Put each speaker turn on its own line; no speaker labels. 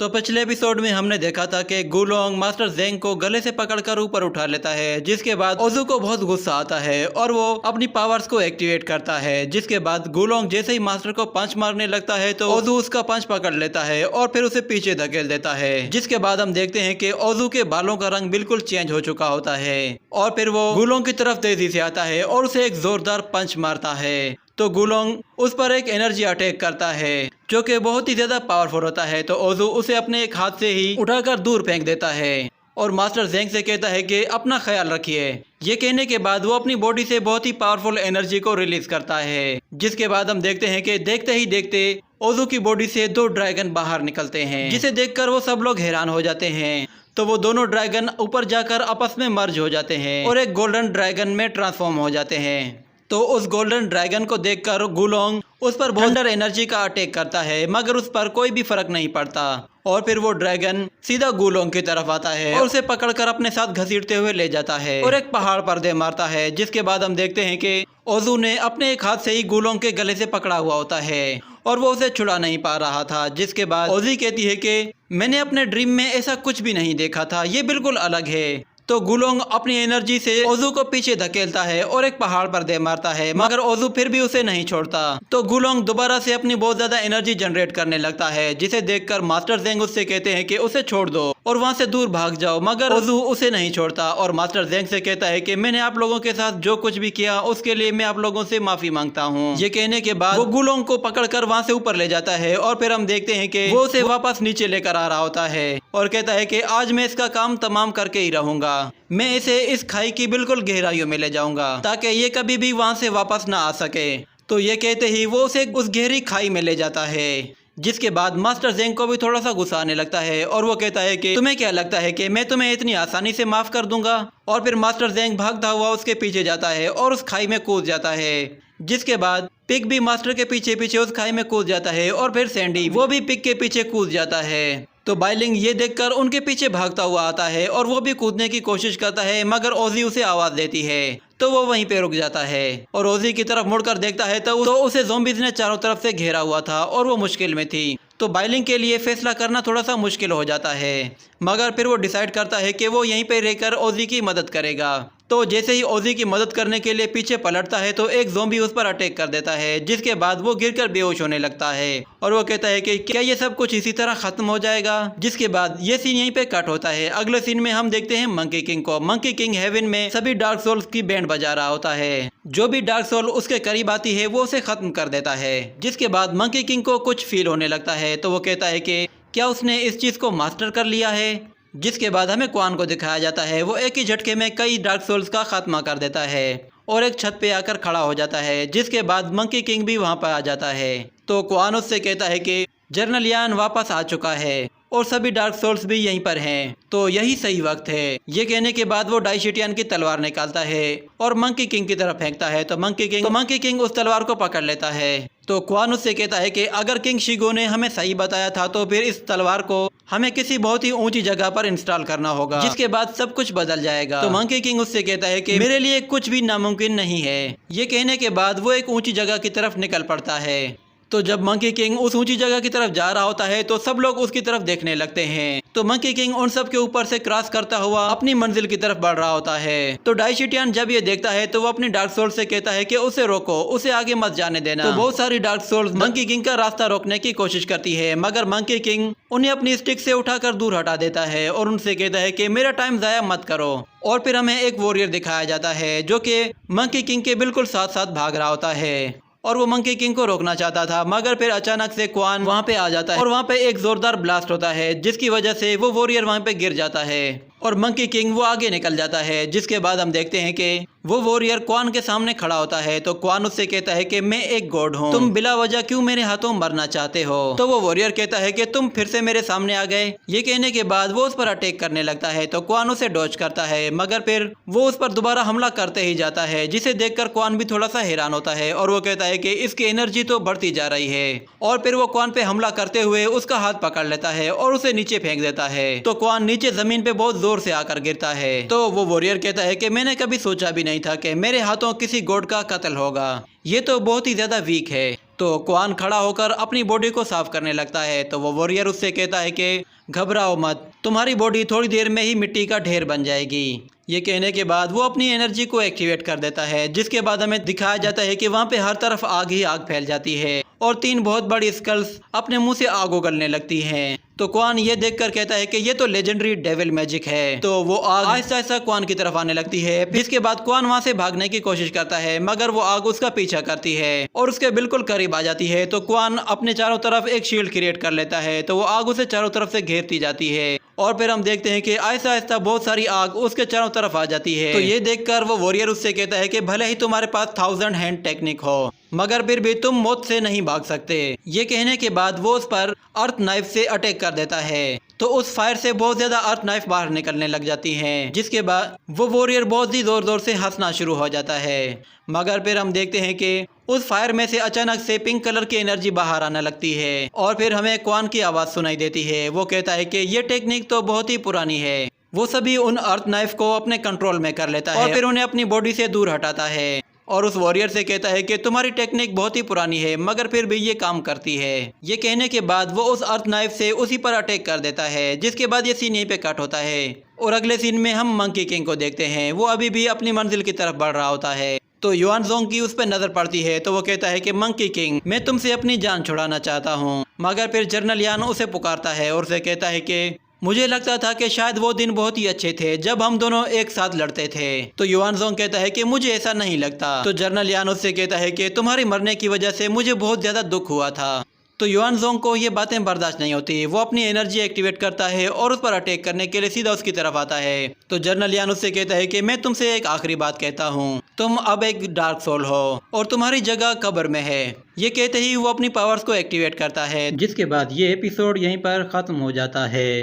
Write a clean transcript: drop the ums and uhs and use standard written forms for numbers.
तो पिछले एपिसोड में हमने देखा था कि गुलोंग मास्टर जेंग को गले से पकड़कर ऊपर उठा लेता है, जिसके बाद ओजू को बहुत गुस्सा आता है और वो अपनी पावर्स को एक्टिवेट करता है। जिसके बाद गुलोंग जैसे ही मास्टर को पंच मारने लगता है तो ओजू उसका पंच पकड़ लेता है और फिर उसे पीछे धकेल देता है। जिसके बाद हम देखते हैं कि ओजू के बालों का रंग बिल्कुल चेंज हो चुका होता है और फिर वो गुलोंग की तरफ तेजी से आता है और उसे एक जोरदार पंच मारता है। तो गुलोंग उस पर एक एनर्जी अटैक करता है जो कि बहुत ही ज्यादा पावरफुल होता है। तो ओजू उसे अपने एक हाथ से ही उठाकर दूर फेंक देता है और मास्टर जेंग से कहता है कि अपना ख्याल रखिए। ये कहने के बाद वो अपनी बॉडी से बहुत ही पावरफुल एनर्जी को रिलीज करता है। जिसके बाद हम देखते हैं कि देखते ही देखते ओजू की बॉडी से 2 ड्रैगन बाहर निकलते हैं, जिसे देखकर वो सब लोग हैरान हो जाते हैं। तो वो दोनों ड्रैगन ऊपर जाकर आपस में मर्ज हो जाते हैं और एक गोल्डन ड्रैगन में ट्रांसफॉर्म हो जाते हैं। तो उस गोल्डन ड्रैगन को देखकर गुलोंग उस पर थंडर एनर्जी का अटैक करता है, मगर उस पर कोई भी फर्क नहीं पड़ता और फिर वो ड्रैगन सीधा गुलोंग की तरफ आता है और उसे पकड़कर अपने साथ घसीटते हुए ले जाता है और एक पहाड़ पर दे मारता है। जिसके बाद हम देखते हैं कि ओजू ने अपने एक हाथ से ही गुलोंग के गले से पकड़ा हुआ होता है और वो उसे छुड़ा नहीं पा रहा था। जिसके बाद ओजी कहती है कि मैंने अपने ड्रीम में ऐसा कुछ भी नहीं देखा था, ये बिल्कुल अलग है। तो गुलोंग अपनी एनर्जी से ओजू को पीछे धकेलता है और एक पहाड़ पर दे मारता है, मगर ओजू फिर भी उसे नहीं छोड़ता। तो गुलोंग दोबारा से अपनी बहुत ज्यादा एनर्जी जनरेट करने लगता है, जिसे देखकर मास्टर जेंग उससे कहते हैं कि उसे छोड़ दो और वहां से दूर भाग जाओ, मगर ओजू उसे नहीं छोड़ता और मास्टर जेंग से कहता है कि मैंने आप लोगों के साथ जो कुछ भी किया उसके लिए मैं आप लोगों से माफी मांगता हूँ। ये कहने के बाद वो गुलोंग को पकड़कर वहां से ऊपर ले जाता है और फिर हम देखते हैं कि वो उसे वापस नीचे लेकर आ रहा होता है और कहता है कि आज मैं इसका काम तमाम करके ही रहूंगा। मैं इसे इस खाई की बिल्कुल गहराइयों में ले जाऊंगा ताकि ये कभी भी वहां से वापस ना आ सके। तो ये कहते ही वो उसे उस गहरी खाई में ले जाता है। जिसके बाद मास्टर जेंग को भी थोड़ा सा गुस्सा आने लगता है और वो कहता है कि तुम्हें क्या लगता है कि मैं तुम्हें इतनी आसानी से माफ कर दूंगा। और फिर मास्टर जेंग भागता हुआ उसके पीछे जाता है और उस खाई में कूद जाता है। जिसके बाद पिग भी मास्टर के पीछे पीछे उस खाई में कूद जाता है और फिर सैंडी वो भी पिग के पीछे कूद जाता है। तो बाइलिंग ये देखकर उनके पीछे भागता हुआ आता है और वो भी कूदने की कोशिश करता है, मगर ओजी उसे आवाज देती है तो वो वहीं पे रुक जाता है और ओजी की तरफ मुड़कर देखता है तो उसे ज़ॉम्बीज़ ने चारों तरफ से घेरा हुआ था और वो मुश्किल में थी। तो बाइलिंग के लिए फैसला करना थोड़ा सा मुश्किल हो जाता है, मगर फिर वो डिसाइड करता है कि वो यहीं पे रहकर ओजी की मदद करेगा। तो जैसे ही ओजी की मदद करने के लिए पीछे पलटता है तो एक ज़ॉम्बी उस पर अटैक कर देता है, जिसके बाद वो गिरकर बेहोश होने लगता है और वो कहता है कि क्या ये सब कुछ इसी तरह खत्म हो जाएगा। जिसके बाद ये सीन यहीं पे कट होता है। अगले सीन में हम देखते हैं मंकी किंग को। मंकी किंग हेवन में सभी डार्क सोल्स की बैंड बजा रहा होता है। जो भी डार्क सोल उसके करीब आती है वो उसे खत्म कर देता है। जिसके बाद मंकी किंग को कुछ फील होने लगता है तो वो कहता है कि क्या उसने इस चीज को मास्टर कर लिया है। जिसके बाद हमें क्वान को दिखाया जाता है, वो एक ही झटके में कई डार्क सोल्स का खात्मा कर देता है और एक छत पे आकर खड़ा हो जाता है। जिसके बाद मंकी किंग भी वहां पर आ जाता है। तो क्वान उससे कहता है कि जनरल यान वापस आ चुका है और सभी डार्क सोल्स भी यहीं पर हैं, तो यही सही वक्त है। ये कहने के बाद वो डाइशिटियन की तलवार निकालता है और मंकी किंग की तरफ फेंकता है तो मंकी किंग उस तलवार को पकड़ लेता है। तो क्वान उससे कहता है कि अगर किंग शिगो ने हमें सही बताया था तो फिर इस तलवार को हमें किसी बहुत ही ऊंची जगह पर इंस्टॉल करना होगा, जिसके बाद सब कुछ बदल जाएगा। तो मंकी किंग उससे कहता है कि मेरे लिए कुछ भी नामुमकिन नहीं है। ये कहने के बाद वो एक ऊंची जगह की तरफ निकल पड़ता है। तो जब मंकी किंग उस ऊंची जगह की तरफ जा रहा होता है तो सब लोग उसकी तरफ देखने लगते हैं। तो मंकी किंग उन सब के ऊपर से क्रॉस करता हुआ अपनी मंजिल की तरफ बढ़ रहा होता है। तो डाइशिटियन जब ये देखता है तो वो अपनी डार्क सोल से कहता है कि उसे रोको, उसे आगे मत जाने देना। तो बहुत सारी डार्क सोल्स मंकी किंग का रास्ता रोकने की कोशिश करती है, मगर मंकी किंग उन्हें अपनी स्टिक से उठाकर दूर हटा देता है और उनसे कहता है कि मेरा टाइम जाया मत करो। और फिर हमें एक वॉरियर दिखाया जाता है जो कि मंकी किंग के बिल्कुल साथ साथ भाग रहा होता है और वो मंकी किंग को रोकना चाहता था, मगर फिर अचानक से क्वान वहां पे आ जाता है और वहां पे एक जोरदार ब्लास्ट होता है, जिसकी वजह से वो वॉरियर वहां पे गिर जाता है और मंकी किंग वो आगे निकल जाता है। जिसके बाद हम देखते हैं कि वो वॉरियर क्वान के सामने खड़ा होता है। तो क्वान उससे कहता है कि मैं एक गॉड हूँ, तुम बिला वजह क्यों मेरे हाथों मरना चाहते हो। तो वो वॉरियर कहता है कि तुम फिर से मेरे सामने आ गए। ये कहने के बाद वो उस पर अटैक करने लगता है तो क्वान उसे डॉज करता है, मगर फिर वो उस पर दोबारा हमला करते ही जाता है, जिसे देखकर क्वान भी थोड़ा सा हैरान होता है और वो कहता है कि इसकी एनर्जी तो बढ़ती जा रही है। और फिर वो क्वान पे हमला करते हुए उसका हाथ पकड़ लेता है और उसे नीचे फेंक देता है। तो क्वान नीचे जमीन पे बहुत जोर से आकर गिरता है। तो वो वॉरियर कहता है कि मैंने कभी सोचा भी नहीं था कि मेरे हाथों किसी गॉड का कत्ल होगा, ये तो बहुत ही ज्यादा वीक है। तो क्वान खड़ा होकर अपनी बॉडी को साफ करने लगता है। तो वो वॉरियर उससे कहता है कि घबराओ मत, तुम्हारी बॉडी थोड़ी देर में ही मिट्टी का ढेर बन जाएगी। ये कहने के बाद वो अपनी एनर्जी को एक्टिवेट कर देता है, जिसके बाद हमें दिखाया जाता है कि वहाँ पे हर तरफ आग ही आग फैल जाती है और 3 बहुत बड़ी स्कल्स अपने मुंह से आग उगलने लगती हैं। तो क्वान ये देखकर कहता है कि ये तो लेजेंडरी डेविल मैजिक है। तो वो आग आहिस्ता आहिस्ता क्वान की तरफ आने लगती है। इसके बाद क्वान वहाँ से भागने की कोशिश करता है, मगर वो आग उसका पीछा करती है और उसके बिल्कुल करीब आ जाती है। तो क्वान अपने चारों तरफ एक शील्ड क्रिएट कर लेता है। तो वो आग उसे चारों तरफ से घेरती जाती है और फिर हम देखते हैं कि आहिस्ता आहिस्ता बहुत सारी आग उसके चारों तरफ आ जाती है। तो ये देखकर वो वॉरियर उससे कहता है कि भले ही तुम्हारे पास 1000 हैंड टेक्निक हो, मगर फिर भी तुम मौत से नहीं भाग सकते। ये कहने के बाद वो उस पर अर्थ नाइफ से अटैक कर देता है। तो उस फायर से बहुत ज्यादा अर्थ नाइफ बाहर निकलने लग जाती हैं, जिसके बाद वो वॉरियर बहुत ही जोर जोर से हंसना शुरू हो जाता है। मगर फिर हम देखते हैं कि उस फायर में से अचानक से पिंक कलर की एनर्जी बाहर आने लगती है और फिर हमें क्वान की आवाज सुनाई देती है। वो कहता है कि ये टेक्निक तो बहुत ही पुरानी है। वो सभी उन अर्थ नाइफ को अपने कंट्रोल में कर लेता है और फिर उन्हें अपनी बॉडी से दूर हटाता है और उस वॉरियर से कहता है कि तुम्हारी टेक्निक बहुत ही पुरानी है, मगर फिर भी ये काम करती है। ये कहने के बाद वो उस अर्थ नाइफ से उसी पर अटैक कर देता है, जिसके बाद ये सीन यहीं पे कट होता है और अगले सीन में हम मंकी किंग को देखते हैं। वो अभी भी अपनी मंजिल की तरफ बढ़ रहा होता है। तो युआन ज़ोंग की उस पर नजर पड़ती है। तो वो कहता है कि मंकी किंग, मैं तुमसे अपनी जान छुड़ाना चाहता हूँ। मगर फिर जनरल यान उसे पुकारता है और उसे कहता है कि मुझे लगता था कि शायद वो दिन बहुत ही अच्छे थे जब हम दोनों एक साथ लड़ते थे। तो युआन ज़ोंग कहता है कि मुझे ऐसा नहीं लगता। तो जनरल यान उससे कहता है कि तुम्हारी मरने की वजह से मुझे बहुत ज्यादा दुख हुआ था। तो युआन ज़ोंग को ये बातें बर्दाश्त नहीं होती। वो अपनी एनर्जी एक्टिवेट करता है और उस पर अटैक करने के लिए सीधा उसकी तरफ आता है। तो जनरल यान उससे कहता है कि मैं तुमसे एक आखिरी बात कहता हूँ, तुम अब एक डार्क सोल हो और तुम्हारी जगह कब्र में है। ये कहते ही वो अपनी पावर्स को एक्टिवेट करता है, जिसके बाद ये एपिसोड यहीं पर खत्म हो जाता है।